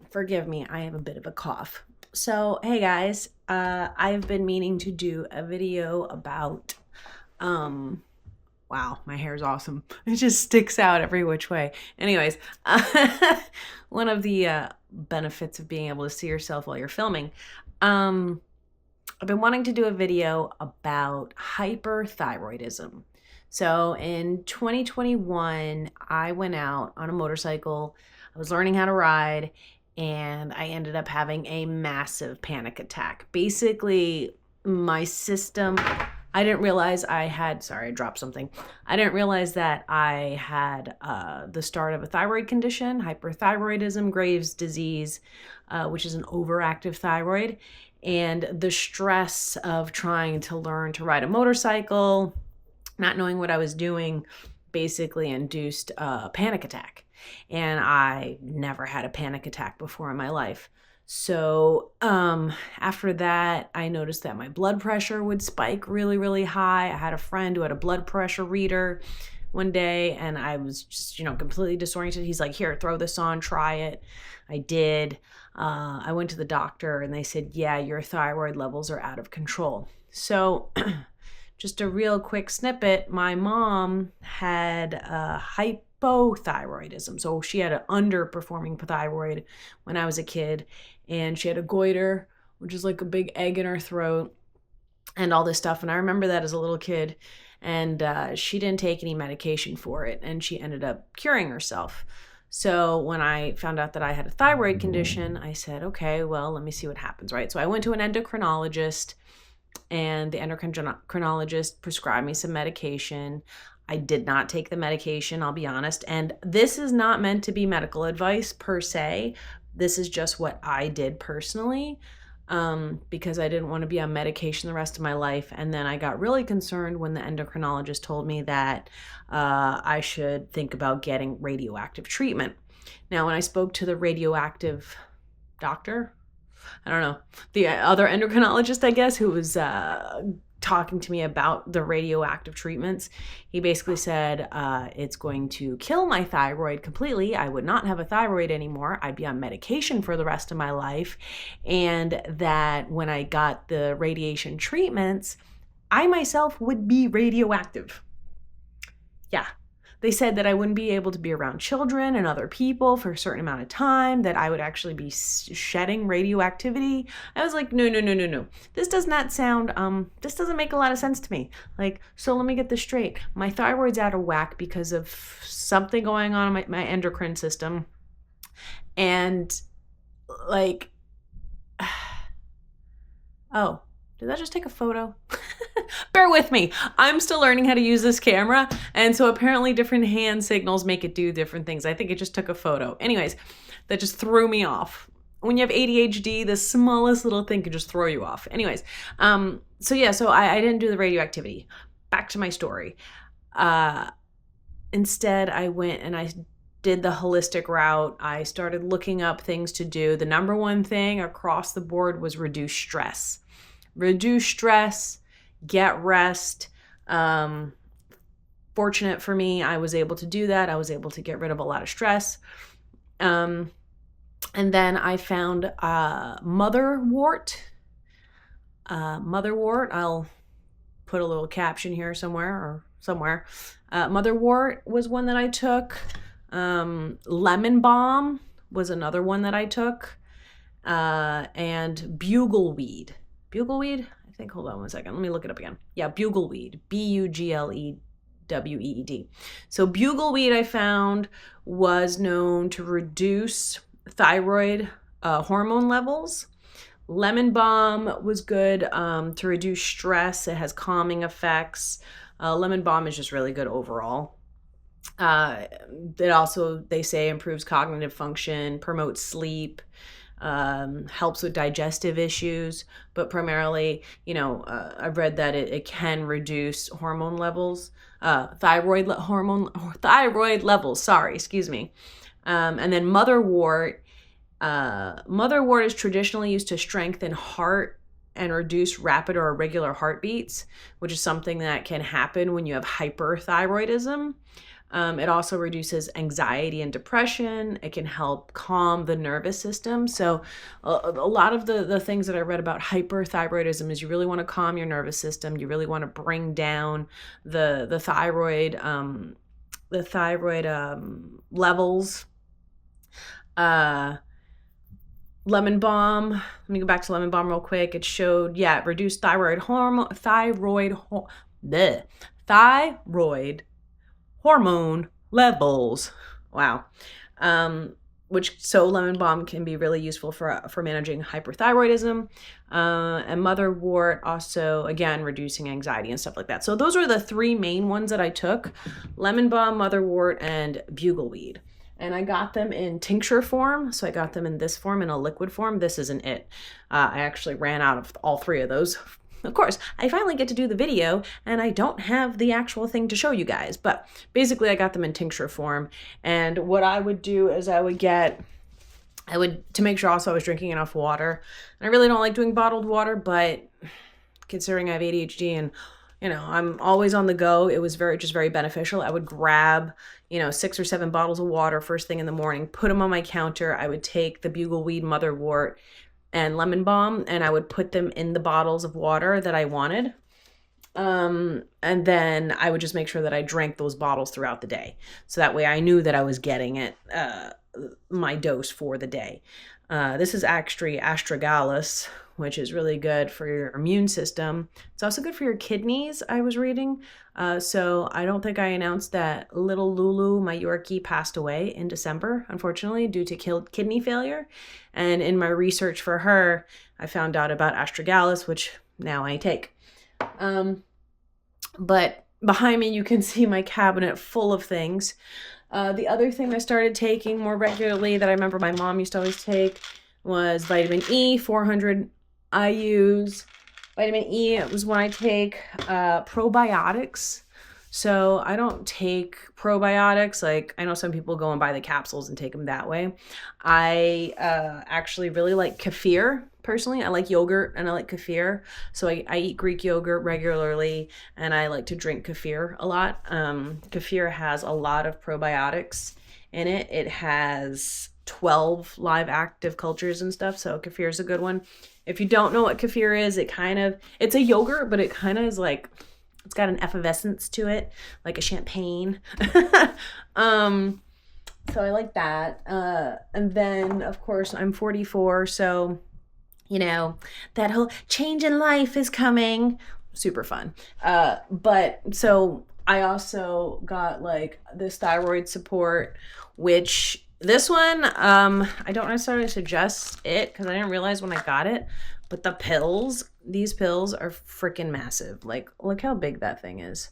Forgive me, I have a bit of a cough. So, hey guys, I've been meaning to do a video about, wow, my hair's awesome. It just sticks out every which way. Anyways, one of the benefits of being able to see yourself while you're filming. I've been wanting to do a video about hyperthyroidism. So in 2021, I went out on a motorcycle. I was learning how to ride, and I ended up having a massive panic attack. Basically, my system, I didn't realize I had, sorry, I dropped something. I didn't realize that I had the start of a thyroid condition, hyperthyroidism, Graves' disease, which is an overactive thyroid. And the stress of trying to learn to ride a motorcycle, not knowing what I was doing, basically induced a panic attack. And I never had a panic attack before in my life. So after that, I noticed that my blood pressure would spike really, really high. I had a friend who had a blood pressure reader one day, and I was just, completely disoriented. He's like, here, throw this on, try it. I did. I went to the doctor, and they said, yeah, your thyroid levels are out of control. So just a real quick snippet, my mom had hypothyroidism. So she had an underperforming thyroid when I was a kid, and she had a goiter, which is like a big egg in her throat, and all this stuff. And I remember that as a little kid, and she didn't take any medication for it, and she ended up curing herself. So when I found out that I had a thyroid condition, I said, okay, well, let me see what happens, right? So I went to an endocrinologist, and the endocrinologist prescribed me some medication. I did not take the medication, I'll be honest. And this is not meant to be medical advice per se. This is just what I did personally, because I didn't want to be on medication the rest of my life. And then I got really concerned when the endocrinologist told me that I should think about getting radioactive treatment. Now, when I spoke to the radioactive doctor, I don't know, the other endocrinologist, I guess, who was talking to me about the radioactive treatments, he basically said it's going to kill my thyroid completely. I would not have a thyroid anymore. I'd be on medication for the rest of my life. And that when I got the radiation treatments, I myself would be radioactive. Yeah. They said that I wouldn't be able to be around children and other people for a certain amount of time, that I would actually be shedding radioactivity. I was like, no. This does not sound, this doesn't make a lot of sense to me. Like, so let me get this straight. My thyroid's out of whack because of something going on in my endocrine system. And like, oh, did that just take a photo? Bear with me. I'm still learning how to use this camera. And so apparently different hand signals make it do different things. I think it just took a photo. Anyways, that just threw me off. When you have ADHD, the smallest little thing can just throw you off. Anyways, so I didn't do the radioactivity. Back to my story. Instead, I went and I did the holistic route. I started looking up things to do. The number one thing across the board was reduce stress. Reduce stress, get rest. Fortunate for me, I was able to do that. I was able to get rid of a lot of stress. And then I found motherwort. Motherwort, I'll put a little caption here somewhere. Motherwort was one that I took. Lemon balm was another one that I took. And bugleweed. Bugleweed? I think, hold on one second. Let me look it up again. Yeah, bugleweed. Bugleweed. So bugleweed, I found, was known to reduce thyroid hormone levels. Lemon balm was good to reduce stress. It has calming effects. Lemon balm is just really good overall. It also, they say, improves cognitive function, promotes sleep, helps with digestive issues, but primarily, I've read that it can reduce hormone levels, thyroid levels, and then motherwort. Motherwort is traditionally used to strengthen heart and reduce rapid or irregular heartbeats, which is something that can happen when you have hyperthyroidism. It also reduces anxiety and depression. It can help calm the nervous system. So a lot of the things that I read about hyperthyroidism is you really want to calm your nervous system. You really want to bring down the thyroid levels. Lemon balm. Let me go back to lemon balm real quick. It showed, yeah, it reduced thyroid hormone levels. Wow. So lemon balm can be really useful for managing hyperthyroidism, and motherwort also, again, reducing anxiety and stuff like that. So those are the three main ones that I took: lemon balm, motherwort, and bugleweed. And I got them in tincture form. So I got them in this form, in a liquid form. This isn't it. I actually ran out of all three of those. Of course, I finally get to do the video and I don't have the actual thing to show you guys. But basically I got them in tincture form. And what I would do is to make sure also I was drinking enough water. And I really don't like doing bottled water, but considering I have ADHD and I'm always on the go, it was very beneficial. I would grab, 6 or 7 bottles of water first thing in the morning, put them on my counter. I would take the bugleweed, motherwort, and lemon balm, and I would put them in the bottles of water that I wanted. And then I would just make sure that I drank those bottles throughout the day. So that way I knew that I was getting it, my dose for the day. This is actually astragalus, which is really good for your immune system. It's also good for your kidneys, I was reading. So I don't think I announced that little Lulu, my Yorkie, passed away in December, unfortunately, due to kidney failure. And in my research for her, I found out about astragalus, which now I take. But behind me, you can see my cabinet full of things. The other thing I started taking more regularly that I remember my mom used to always take was vitamin E, 400 IUs. Vitamin E was when I take probiotics. So I don't take probiotics. Like, I know some people go and buy the capsules and take them that way. I actually really like kefir. Personally, I like yogurt and I like kefir. So I eat Greek yogurt regularly and I like to drink kefir a lot. Kefir has a lot of probiotics in it. It has 12 live active cultures and stuff. So kefir is a good one. If you don't know what kefir is, it's a yogurt, but it kind of is like, it's got an effervescence to it, like a champagne. So I like that. And then, of course, I'm 44, so that whole change in life is coming. Super fun. But so I also got like this thyroid support, which this one, I don't necessarily suggest it because I didn't realize when I got it, but these pills are freaking massive. Like, look how big that thing is.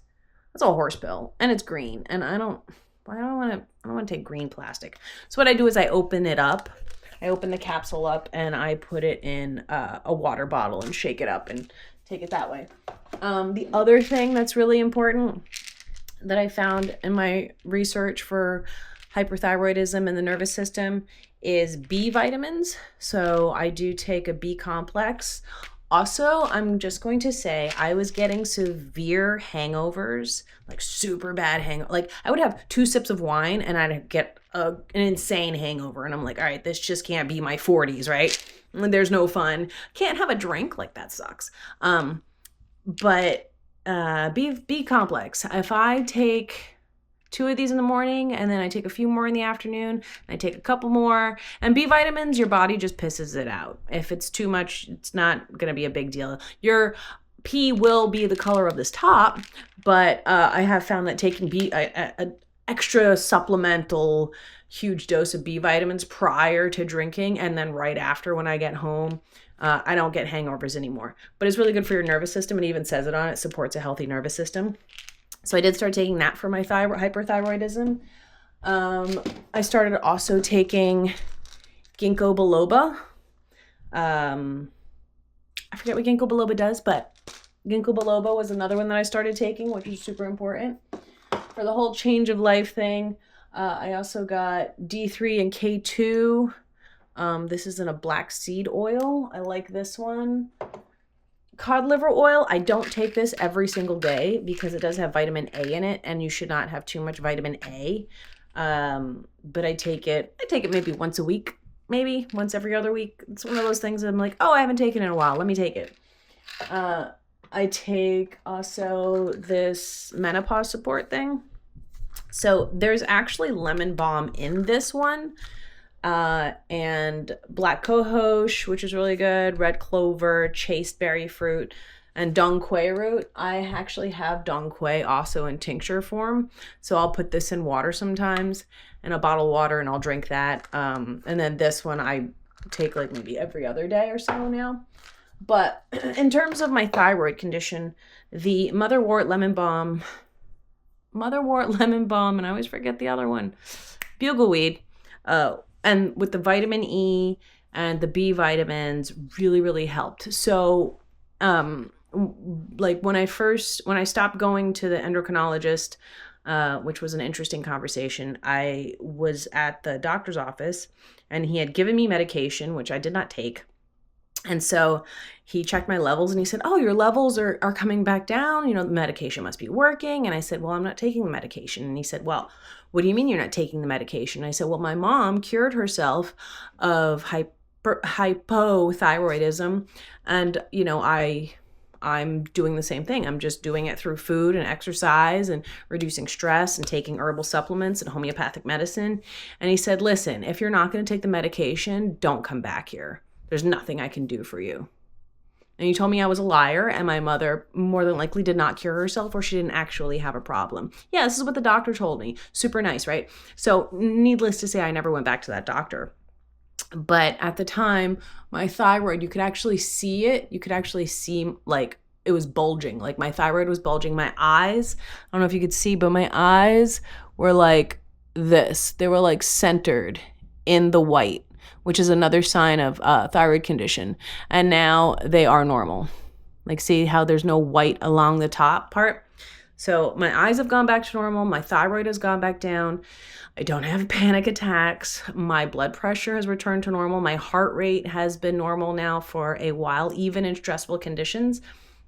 That's a horse pill and it's green. And I don't want to take green plastic. So what I do is I open the capsule up and I put it in a water bottle and shake it up and take it that way. The other thing that's really important that I found in my research for hyperthyroidism and the nervous system is B vitamins. So I do take a B complex. Also, I'm just going to say I was getting severe hangovers, like super bad hangover. Like I would have 2 sips of wine and I'd get an insane hangover. And I'm like, all right, this just can't be my 40s, right? There's no fun. Can't have a drink. Like that sucks. But B complex. If I take 2 of these in the morning and then I take a few more in the afternoon and I take a couple more, and B vitamins, your body just pisses it out. If it's too much, it's not going to be a big deal. Your pee will be the color of this top, but I have found that taking an extra supplemental huge dose of B vitamins prior to drinking and then right after when I get home, I don't get hangovers anymore. But it's really good for your nervous system. It even says it on it, supports a healthy nervous system. So I did start taking that for my hyperthyroidism. I started also taking ginkgo biloba. I forget what ginkgo biloba does, but ginkgo biloba was another one that I started taking, which is super important for the whole change of life thing. I also got D3 and K2. This is in a black seed oil. I like this one. cod liver oil, I don't take this every single day because it does have vitamin A in it, and you should not have too much vitamin A. But I take it maybe once a week, maybe once every other week. It's one of those things that I'm like, oh, I haven't taken it in a while. Let me take it. I take also this menopause support thing. So there's actually lemon balm in this one. And black cohosh, which is really good, red clover, chasteberry fruit, and dong quai root. I actually have dong quai also in tincture form, so I'll put this in water sometimes, in a bottle of water, and I'll drink that. And then this one I take like maybe every other day or so now. But in terms of my thyroid condition, the motherwort lemon balm, and I always forget the other one, bugleweed, and with the vitamin E and the B vitamins really, really helped. So, like when I stopped going to the endocrinologist, which was an interesting conversation, I was at the doctor's office and he had given me medication, which I did not take. And so he checked my levels and he said, oh, your levels are coming back down. You know, the medication must be working. And I said, well, I'm not taking the medication. And he said, well, what do you mean you're not taking the medication? And I said, well, my mom cured herself of hypothyroidism. And, you know, I'm doing the same thing. I'm just doing it through food and exercise and reducing stress and taking herbal supplements and homeopathic medicine. And he said, listen, if you're not going to take the medication, don't come back here. There's nothing I can do for you. And he told me I was a liar and my mother more than likely did not cure herself, or she didn't actually have a problem. Yeah, this is what the doctor told me. Super nice, right? So needless to say, I never went back to that doctor. But at the time, my thyroid, you could actually see it. You could actually see like it was bulging. Like my thyroid was bulging. My eyes, I don't know if you could see, but my eyes were like this. They were like centered in the white, which is another sign of thyroid condition. And now they are normal. Like, see how there's no white along the top part? So my eyes have gone back to normal. My thyroid has gone back down. I don't have panic attacks. My blood pressure has returned to normal. My heart rate has been normal now for a while, even in stressful conditions.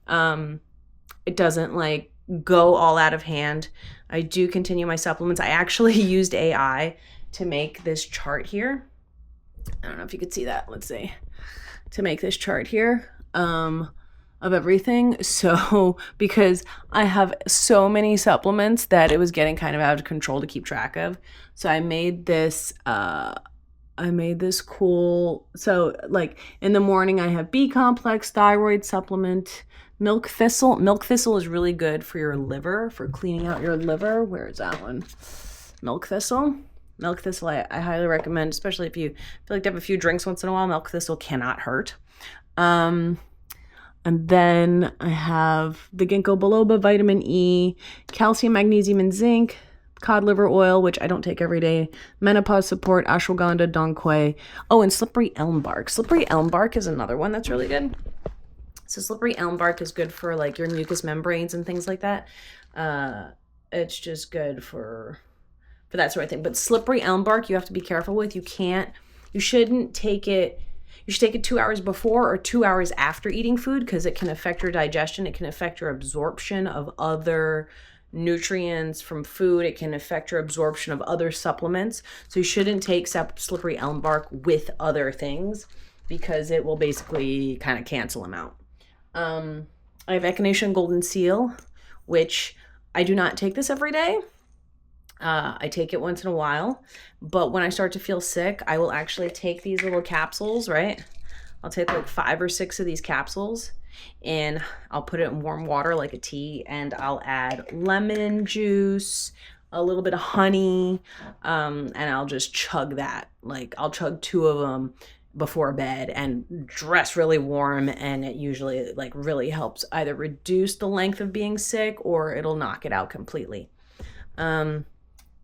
It doesn't like go all out of hand. I do continue my supplements. I actually used AI to make this chart here. I don't know if you could see that. Let's see. To make this chart here of everything. So because I have so many supplements that it was getting kind of out of control to keep track of. So I made this cool, so like in the morning I have B complex, thyroid supplement, milk thistle. Milk thistle is really good for your liver, for cleaning out your liver. Where is that one? Milk thistle. Milk thistle, I highly recommend, especially if you feel like to have a few drinks once in a while. Milk thistle cannot hurt. And then I have the ginkgo biloba, vitamin E, calcium, magnesium, and zinc, cod liver oil, which I don't take every day, menopause support, ashwagandha, dong quai. Oh, and slippery elm bark. Slippery elm bark is another one that's really good. So slippery elm bark is good for like your mucous membranes and things like that. It's just good for that sort of thing. But slippery elm bark, you have to be careful with. You shouldn't take it. You should take it 2 hours before or 2 hours after eating food because it can affect your digestion. It can affect your absorption of other nutrients from food. It can affect your absorption of other supplements. So you shouldn't take slippery elm bark with other things because it will basically kind of cancel them out. I have echinacea golden seal, which I do not take this every day. I take it once in a while, but when I start to feel sick, I will actually take these little capsules, right? I'll take like 5 or 6 of these capsules and I'll put it in warm water like a tea, and I'll add lemon juice, a little bit of honey, and I'll just chug that. Like I'll chug 2 of them before bed and dress really warm, and it usually like really helps either reduce the length of being sick or it'll knock it out completely.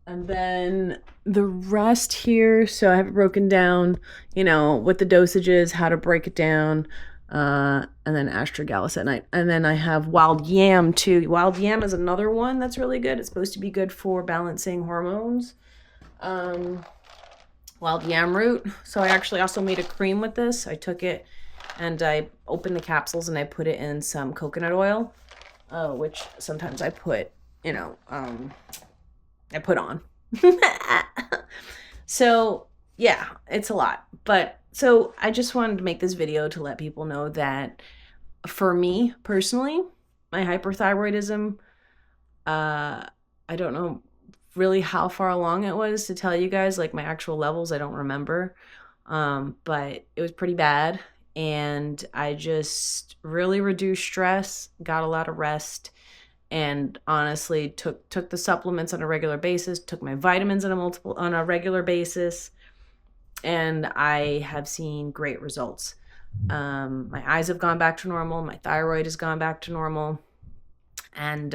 And then the rest here, so I have it broken down, what the dosage is, how to break it down, and then astragalus at night. And then I have wild yam too. Wild yam is another one that's really good. It's supposed to be good for balancing hormones. Wild yam root. So I actually also made a cream with this. I took it and I open the capsules and I put it in some coconut oil, which sometimes I put, I put on. So yeah, it's a lot. But so I just wanted to make this video to let people know that for me personally, my hyperthyroidism, I don't know really how far along it was to tell you guys, like my actual levels, I don't remember. But it was pretty bad. And I just really reduced stress, got a lot of rest, and honestly took the supplements on a regular basis, took my vitamins on a regular basis, and I have seen great results. My eyes have gone back to normal, my thyroid has gone back to normal, and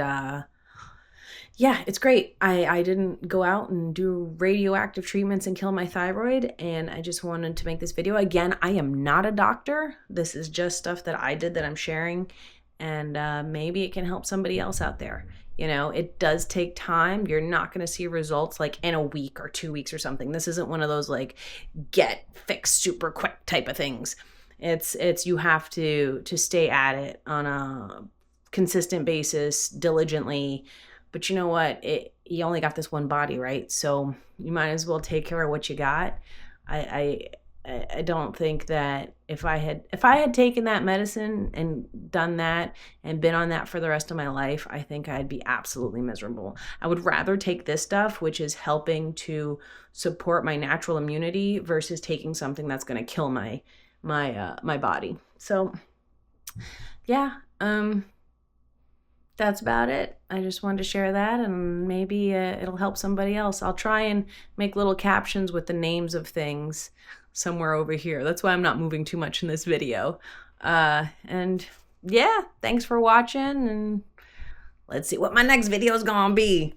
yeah, it's great. I didn't go out and do radioactive treatments and kill my thyroid, and I just wanted to make this video. Again, I am not a doctor. This is just stuff that I did that I'm sharing, and maybe it can help somebody else out there. It does take time. You're not going to see results like in a week or 2 weeks or something. This isn't one of those like get fixed super quick type of things. It's you have to stay at it on a consistent basis, diligently. But you know what? You only got this one body, right? So you might as well take care of what you got. I don't think that if I had taken that medicine and done that and been on that for the rest of my life, I think I'd be absolutely miserable. I would rather take this stuff, which is helping to support my natural immunity, versus taking something that's going to kill my body. So yeah, that's about it. I just wanted to share that, and maybe it'll help somebody else. I'll try and make little captions with the names of things somewhere over here. That's why I'm not moving too much in this video. And yeah, thanks for watching, and let's see what my next video is gonna be.